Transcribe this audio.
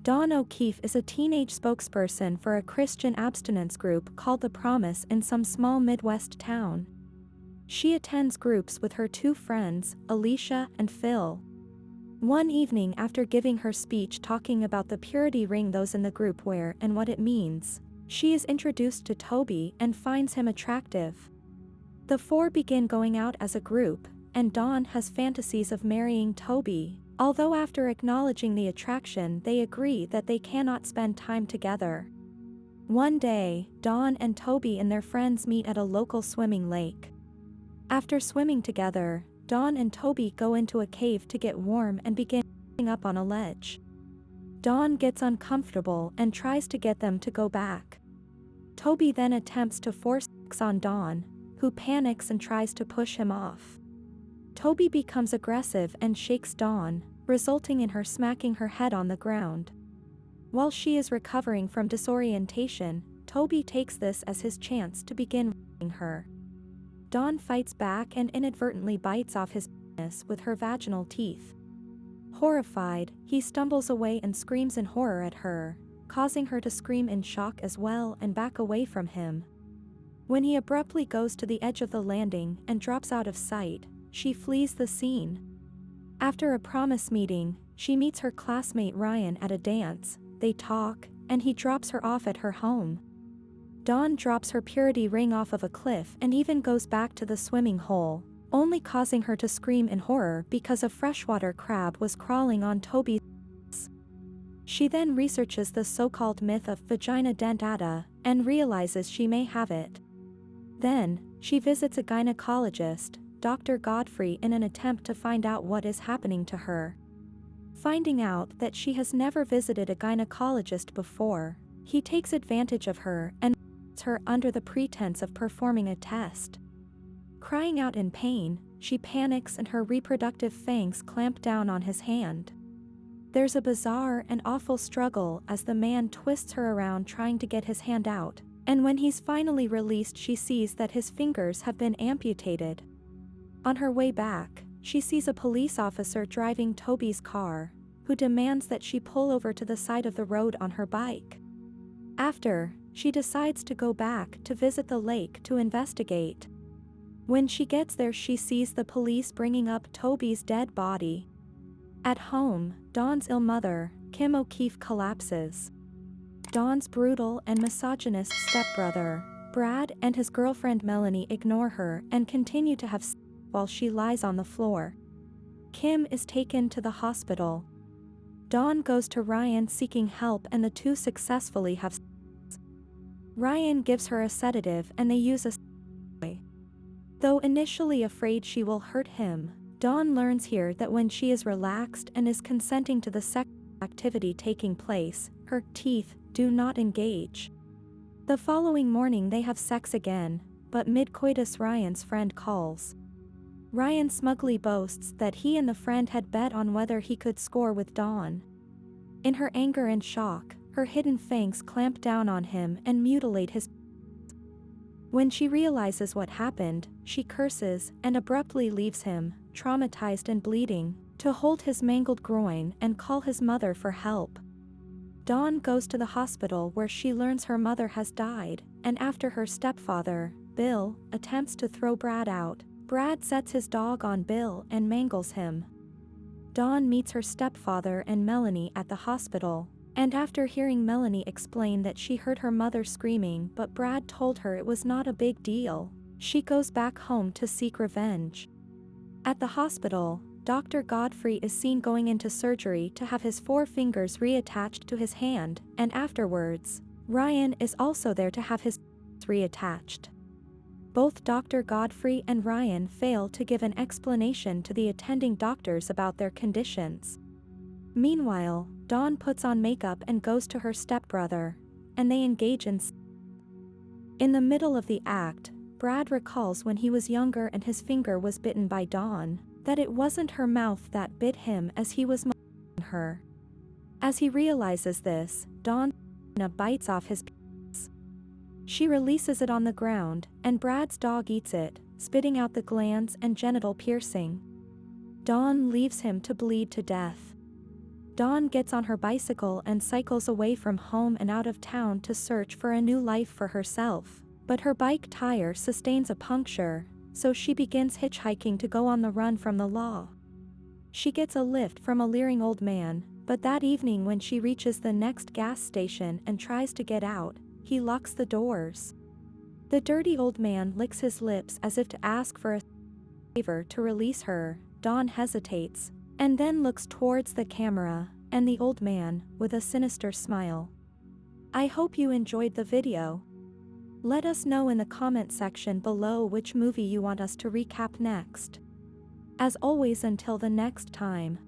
Dawn O'Keefe is a teenage spokesperson for a Christian abstinence group called The Promise in some small Midwest town. She attends groups with her two friends, Alicia and Phil. One evening, after giving her speech talking about the purity ring those in the group wear and what it means, she is introduced to Toby and finds him attractive. The four begin going out as a group, and Dawn has fantasies of marrying Toby, although after acknowledging the attraction they agree that they cannot spend time together. One day, Dawn and Toby and their friends meet at a local swimming lake. After swimming together, Dawn and Toby go into a cave to get warm and begin up on a ledge. Dawn gets uncomfortable and tries to get them to go back. Toby then attempts to force sex on Dawn, who panics and tries to push him off. Toby becomes aggressive and shakes Dawn, resulting in her smacking her head on the ground. While she is recovering from disorientation, Toby takes this as his chance to begin raping her. Dawn fights back and inadvertently bites off his penis with her vaginal teeth. Horrified, he stumbles away and screams in horror at her, causing her to scream in shock as well and back away from him. When he abruptly goes to the edge of the landing and drops out of sight, she flees the scene. After a promise meeting, she meets her classmate Ryan at a dance, they talk, and he drops her off at her home. Dawn drops her purity ring off of a cliff and even goes back to the swimming hole, only causing her to scream in horror because a freshwater crab was crawling on Toby's face. She then researches the so-called myth of vagina dentata and realizes she may have it. Then, she visits a gynecologist, Dr. Godfrey, in an attempt to find out what is happening to her. Finding out that she has never visited a gynecologist before, he takes advantage of her and puts her under the pretense of performing a test. Crying out in pain, she panics and her reproductive fangs clamp down on his hand. There's a bizarre and awful struggle as the man twists her around trying to get his hand out, and when he's finally released she sees that his fingers have been amputated. On her way back, she sees a police officer driving Toby's car, who demands that she pull over to the side of the road on her bike. After, she decides to go back to visit the lake to investigate. When she gets there she sees the police bringing up Toby's dead body. At home, Dawn's ill mother, Kim O'Keefe, collapses. Dawn's brutal and misogynist stepbrother, Brad, and his girlfriend Melanie ignore her and continue to have sex while she lies on the floor. Kim is taken to the hospital. Dawn goes to Ryan seeking help and the two successfully have sex. Ryan gives her a sedative and they use a toy. Though initially afraid she will hurt him, Dawn learns here that when she is relaxed and is consenting to the sexual activity taking place, her teeth do not engage. The following morning they have sex again, but mid-coitus Ryan's friend calls. Ryan smugly boasts that he and the friend had bet on whether he could score with Dawn. In her anger and shock, her hidden fangs clamp down on him and mutilate his. When she realizes what happened, she curses and abruptly leaves him, traumatized and bleeding, to hold his mangled groin and call his mother for help. Dawn goes to the hospital where she learns her mother has died, and after her stepfather, Bill, attempts to throw Brad out, Brad sets his dog on Bill and mangles him. Dawn meets her stepfather and Melanie at the hospital, and after hearing Melanie explain that she heard her mother screaming but Brad told her it was not a big deal, she goes back home to seek revenge. At the hospital, Dr. Godfrey is seen going into surgery to have his 4 fingers reattached to his hand, and afterwards, Ryan is also there to have his reattached. Both Dr. Godfrey and Ryan fail to give an explanation to the attending doctors about their conditions. Meanwhile, Dawn puts on makeup and goes to her stepbrother, and they engage in sex. In the middle of the act, Brad recalls when he was younger and his finger was bitten by Dawn, that it wasn't her mouth that bit him as he was molesting her. As he realizes this, Dawn bites off his penis. She releases it on the ground, and Brad's dog eats it, spitting out the glands and genital piercing. Dawn leaves him to bleed to death. Dawn gets on her bicycle and cycles away from home and out of town to search for a new life for herself, but her bike tire sustains a puncture, so she begins hitchhiking to go on the run from the law. She gets a lift from a leering old man, but that evening when she reaches the next gas station and tries to get out, he locks the doors. The dirty old man licks his lips as if to ask for a favor to release her. Dawn hesitates, and then looks towards the camera, and the old man, with a sinister smile. I hope you enjoyed the video. Let us know in the comment section below which movie you want us to recap next. As always, until the next time.